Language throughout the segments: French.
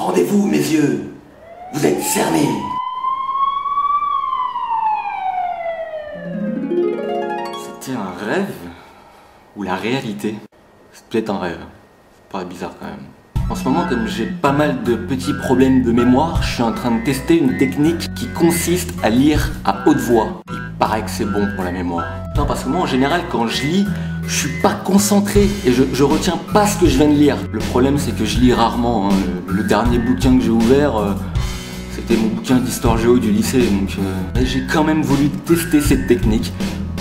Rendez-vous, mes yeux. Vous êtes cernés. C'était un rêve ou la réalité? C'est peut-être un rêve. Pas bizarre quand même. En ce moment, comme j'ai pas mal de petits problèmes de mémoire, je suis en train de tester une technique qui consiste à lire à haute voix. Il paraît que c'est bon pour la mémoire. Non, parce que moi, en général, quand je lis, je suis pas concentré et je retiens pas ce que je viens de lire. Le problème, c'est que je lis rarement. Hein. Le dernier bouquin que j'ai ouvert, c'était mon bouquin d'histoire géo du lycée. Donc, j'ai quand même voulu tester cette technique.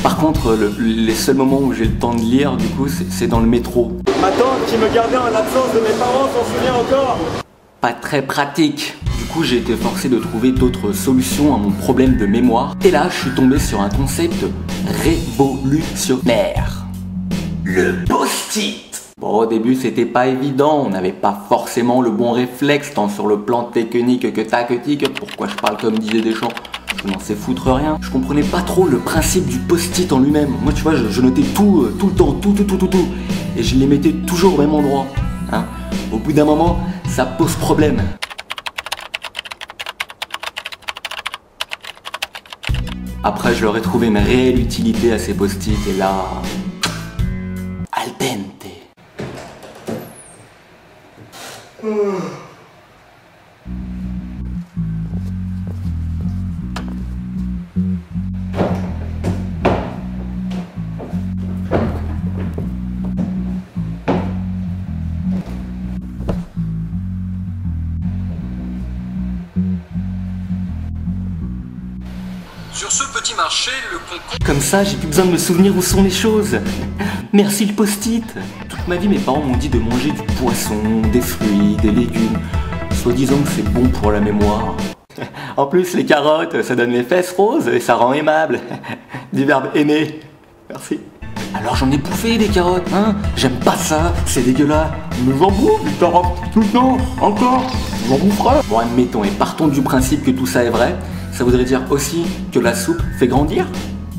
Par contre, les seuls moments où j'ai le temps de lire, du coup, c'est dans le métro. Ma tante qui me gardait en l'absence de mes parents s'en souvient encore. Pas très pratique. Du coup, j'ai été forcé de trouver d'autres solutions à mon problème de mémoire. Et là, je suis tombé sur un concept révolutionnaire. Le post-it. Bon, au début, c'était pas évident. On n'avait pas forcément le bon réflexe, tant sur le plan technique que tactique. Pourquoi je parle comme Didier Deschamps? Je n'en sais foutre rien. Je comprenais pas trop le principe du post-it en lui-même. Moi, tu vois, je notais tout le temps, tout. Et je les mettais toujours au même endroit. Hein. Au bout d'un moment, ça pose problème. Après, je leur ai trouvé une réelle utilité à ces post-it. Et là... al dente. Sur ce petit marché, le concombre... Comme ça, j'ai plus besoin de me souvenir où sont les choses. Merci le post-it. Toute ma vie, mes parents m'ont dit de manger du poisson, des fruits, des légumes, soi-disant que c'est bon pour la mémoire. En plus, les carottes, ça donne les fesses roses et ça rend aimable. Du verbe aimer. Merci. Alors j'en ai bouffé des carottes, hein. J'aime pas ça, c'est dégueulasse. Mais j'en bouffe des carottes tout le temps, encore. J'en boufferai. Bon, admettons, et partons du principe que tout ça est vrai. Ça voudrait dire aussi que la soupe fait grandir.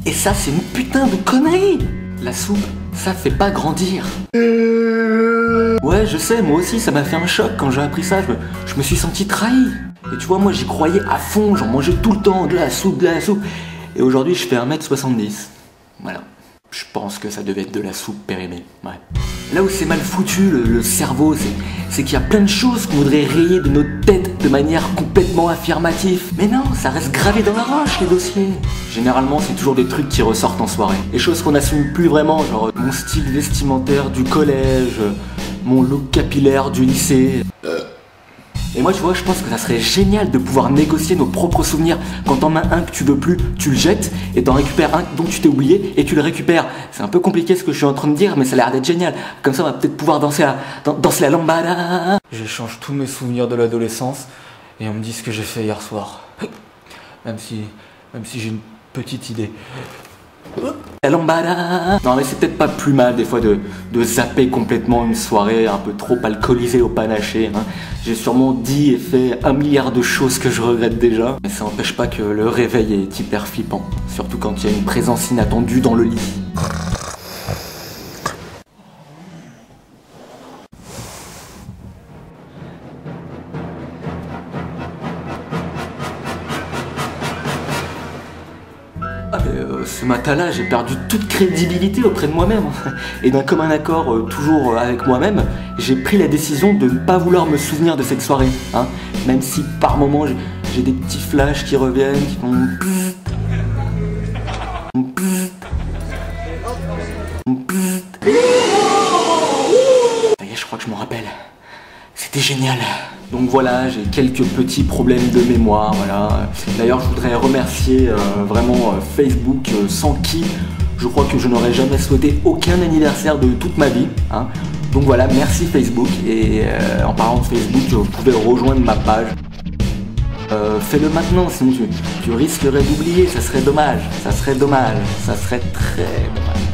Et ça, c'est une putain de connerie. La soupe, ça fait pas grandir. Ouais, je sais, moi aussi, ça m'a fait un choc quand j'ai appris ça. Je me suis senti trahi. Et tu vois, moi, j'y croyais à fond. J'en mangeais tout le temps, de la soupe. Et aujourd'hui, je fais 1m70. Voilà. Je pense que ça devait être de la soupe périmée. Ouais. Là où c'est mal foutu, le cerveau, c'est qu'il y a plein de choses qu'on voudrait rayer de notre tête de manière complètement affirmative. Mais non, ça reste gravé dans la roche, les dossiers. Généralement, c'est toujours des trucs qui ressortent en soirée. Des choses qu'on n'assume plus vraiment, genre mon style vestimentaire du collège, mon look capillaire du lycée. Et moi, tu vois, je pense que ça serait génial de pouvoir négocier nos propres souvenirs. Quand t'en as un que tu veux plus, tu le jettes et t'en récupères un dont tu t'es oublié et tu le récupères. C'est un peu compliqué ce que je suis en train de dire, mais ça a l'air d'être génial. Comme ça, on va peut-être pouvoir danser la lambada. J'échange tous mes souvenirs de l'adolescence et on me dit ce que j'ai fait hier soir. Même si j'ai une petite idée. La lambada. Non mais c'est peut-être pas plus mal des fois de zapper complètement une soirée un peu trop alcoolisée au panaché. Hein. J'ai sûrement dit et fait 1 milliard de choses que je regrette déjà. Mais ça n'empêche pas que le réveil est hyper flippant. Surtout quand il y a une présence inattendue dans le lit. Ah mais ce matin-là, j'ai perdu toute crédibilité auprès de moi-même. Et d'un commun accord, toujours avec moi-même, j'ai pris la décision de ne pas vouloir me souvenir de cette soirée. Hein. Même si par moments, j'ai des petits flashs qui reviennent, qui font... Ça y est, je crois que je m'en rappelle. C'était génial. Donc voilà, j'ai quelques petits problèmes de mémoire, voilà. D'ailleurs, je voudrais remercier vraiment Facebook, sans qui je crois que je n'aurais jamais souhaité aucun anniversaire de toute ma vie. Hein. Donc voilà, merci Facebook. Et en parlant de Facebook, vous pouvez rejoindre ma page. Fais-le maintenant, sinon tu risquerais d'oublier, ça serait dommage. Ça serait dommage, ça serait très dommage.